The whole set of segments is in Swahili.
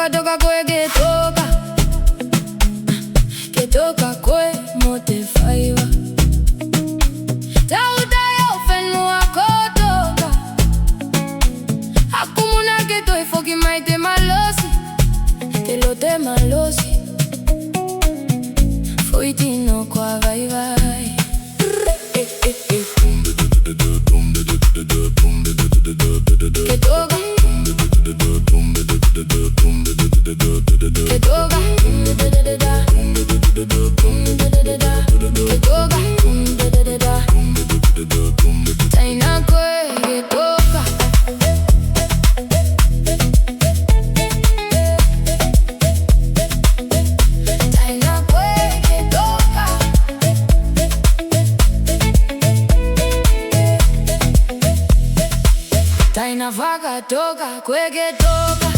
toka toka kwe que toca kwe mote faiva tauta yo fenu akotoka akumuna que toi foki maite malosi que lo te malosi foitino kwa vai vai que toca Taina kwe que toca Taina kwe que toca Taina vaca toca kwe que toca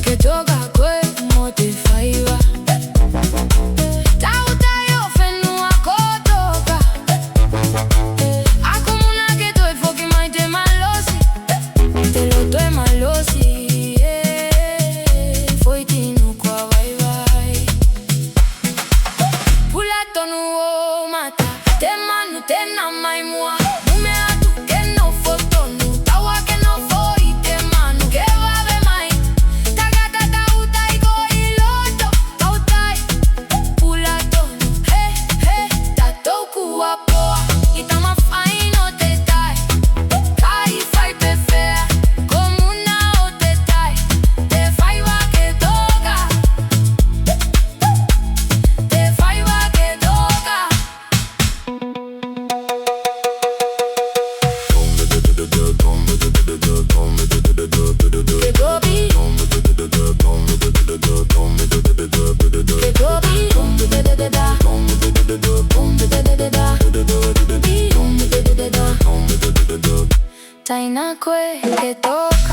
que toca kwe mote faiva Tena mai mua Mume atu que no foto nu Tawa que no foi te manu Que va ve mai Tagata tautai ko iloto Tautai Pulato He he Tatoku apoa Itama fai no te tai Kai fai pe fea Comuna o te tai Te fai va que toca Te fai va que toca Taina kwe que toca